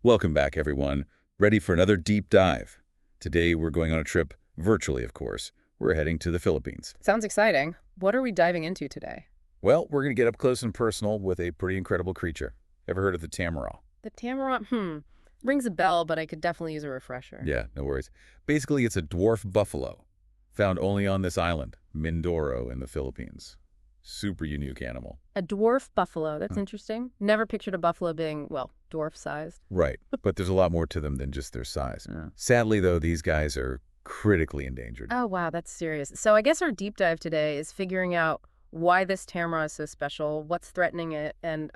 Welcome back, everyone. Ready for another deep dive? Today, we're going on a trip, virtually, of course. We're heading to the Philippines. Sounds exciting. What are we diving into today? Well, we're going to get up close and personal with a pretty incredible creature. Ever heard of the Tamaraw? The Tamaraw, rings a bell, but I could definitely use a refresher. Yeah, no worries. Basically, it's a dwarf buffalo, found only on this island, Mindoro in the Philippines. Super unique animal. A dwarf buffalo. That's Huh. interesting. Never pictured a buffalo being, well, dwarf-sized. Right, but there's a lot more to them than just their size. Yeah. Sadly, though, these guys are critically endangered. Oh, wow, that's serious. So I guess our deep dive today is figuring out why this Tamaraw is so special, what's threatening it, and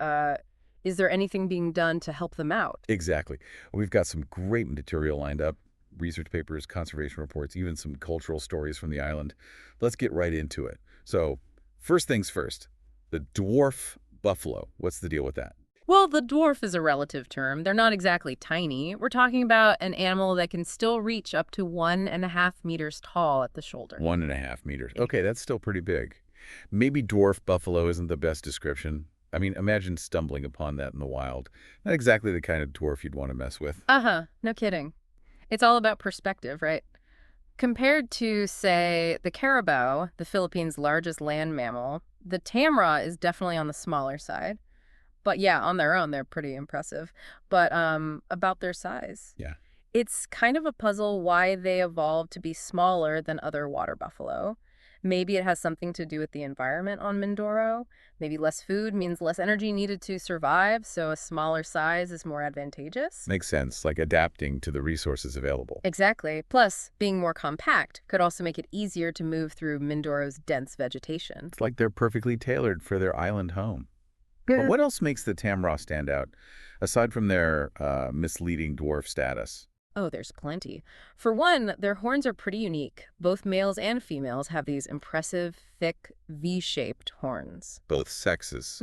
is there anything being done to help them out? Exactly. We've got some great material lined up, research papers, conservation reports, even some cultural stories from the island. Let's get right into it. So, first things first, the dwarf buffalo. What's the deal with that? Well, the dwarf is a relative term. They're not exactly tiny. We're talking about an animal that can still reach up to 1.5 meters tall at the shoulder. 1.5 meters. Okay, that's still pretty big. Maybe dwarf buffalo isn't the best description. I mean, imagine stumbling upon that in the wild. Not exactly the kind of dwarf you'd want to mess with. Uh-huh. No kidding. It's all about perspective, right? Compared to, say, the caribou, the Philippines' largest land mammal, the tamaraw is definitely on the smaller side. But yeah, on their own, they're pretty impressive. But about their size. Yeah. It's kind of a puzzle why they evolved to be smaller than other water buffalo. Maybe it has something to do with the environment on Mindoro. Maybe less food means less energy needed to survive, so a smaller size is more advantageous. Makes sense, like adapting to the resources available. Exactly. Plus, being more compact could also make it easier to move through Mindoro's dense vegetation. It's like they're perfectly tailored for their island home. But what else makes the Tamaraw stand out, aside from their misleading dwarf status? Oh, there's plenty. For one, their horns are pretty unique. Both males and females have these impressive, thick, V-shaped horns. Both sexes.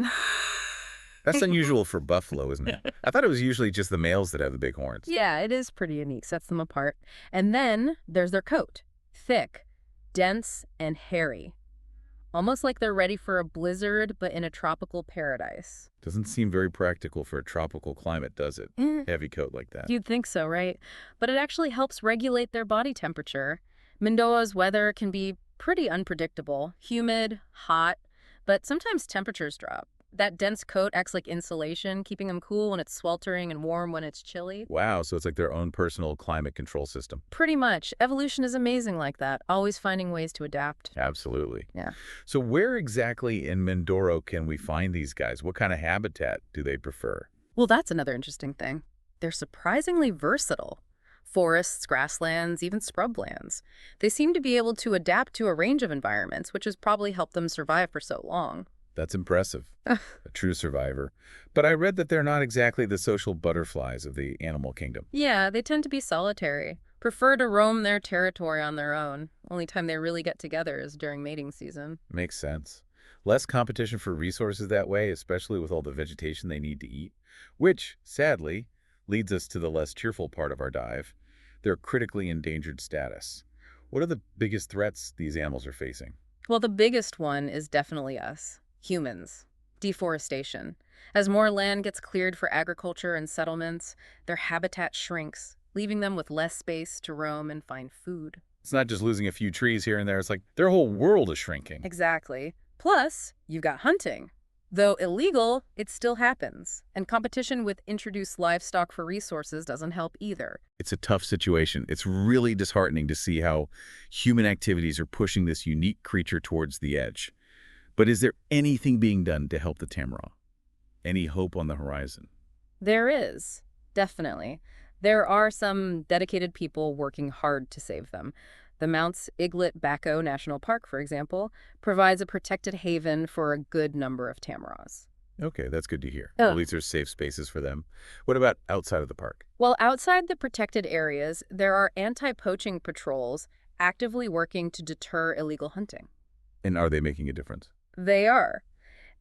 That's unusual for buffalo, isn't it? I thought it was usually just the males that have the big horns. Yeah, it is pretty unique, sets them apart. And then there's their coat. Thick, dense, and hairy. Almost like they're ready for a blizzard, but in a tropical paradise. Doesn't seem very practical for a tropical climate, does it? Heavy coat like that. You'd think so, right? But it actually helps regulate their body temperature. Mindoro's weather can be pretty unpredictable, humid, hot, but sometimes temperatures drop. That dense coat acts like insulation, keeping them cool when it's sweltering and warm when it's chilly. Wow, so it's like their own personal climate control system. Pretty much. Evolution is amazing like that, always finding ways to adapt. Absolutely. Yeah. So where exactly in Mindoro can we find these guys? What kind of habitat do they prefer? Well, that's another interesting thing. They're surprisingly versatile. Forests, grasslands, even scrublands. They seem to be able to adapt to a range of environments, which has probably helped them survive for so long. That's impressive. A true survivor. But I read that they're not exactly the social butterflies of the animal kingdom. Yeah, they tend to be solitary, prefer to roam their territory on their own. Only time they really get together is during mating season. Makes sense. Less competition for resources that way, especially with all the vegetation they need to eat, which, sadly, leads us to the less cheerful part of our dive, their critically endangered status. What are the biggest threats these animals are facing? Well, the biggest one is definitely us, humans. Deforestation. As more land gets cleared for agriculture and settlements, their habitat shrinks, leaving them with less space to roam and find food. It's not just losing a few trees here and there. It's like their whole world is shrinking. Exactly. Plus, you've got hunting. Though illegal, it still happens. And competition with introduced livestock for resources doesn't help either. It's a tough situation. It's really disheartening to see how human activities are pushing this unique creature towards the edge. But is there anything being done to help the Tamaraw? Any hope on the horizon? There is, definitely. There are some dedicated people working hard to save them. The Mounts Iglit-Baco National Park, for example, provides a protected haven for a good number of tamaraws. Okay, that's good to hear. Oh. At least there's safe spaces for them. What about outside of the park? While outside the protected areas, there are anti-poaching patrols actively working to deter illegal hunting. And are they making a difference? They are.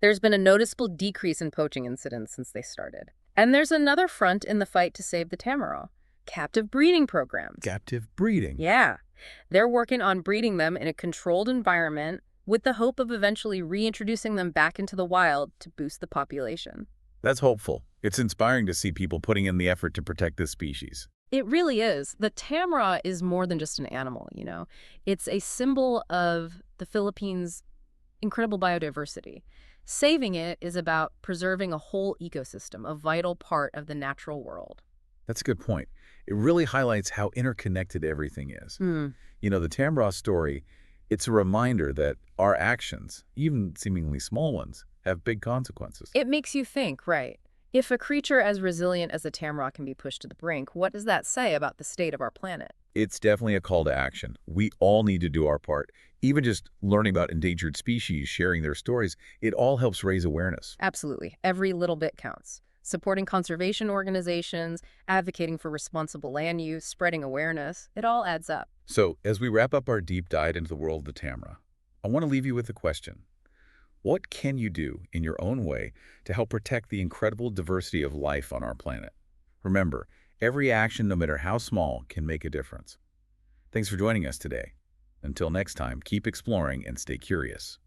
There's been a noticeable decrease in poaching incidents since they started. And there's another front in the fight to save the tamaraw: captive breeding programs. Captive breeding. Yeah. They're working on breeding them in a controlled environment with the hope of eventually reintroducing them back into the wild to boost the population. That's hopeful. It's inspiring to see people putting in the effort to protect this species. It really is. The Tamaraw is more than just an animal, you know. It's a symbol of the Philippines' incredible biodiversity. Saving it is about preserving a whole ecosystem, a vital part of the natural world. That's a good point. It really highlights how interconnected everything is. Hmm. The Tamaraw story, it's a reminder that our actions, even seemingly small ones, have big consequences. It makes you think, right? If a creature as resilient as the Tamaraw can be pushed to the brink, what does that say about the state of our planet? It's definitely a call to action. We all need to do our part. Even just learning about endangered species, sharing their stories, it all helps raise awareness. Absolutely. Every little bit counts. Supporting conservation organizations, advocating for responsible land use, spreading awareness, it all adds up. So, as we wrap up our deep dive into the world of the Tamara, I want to leave you with a question. What can you do in your own way to help protect the incredible diversity of life on our planet? Remember, every action, no matter how small, can make a difference. Thanks for joining us today. Until next time, keep exploring and stay curious.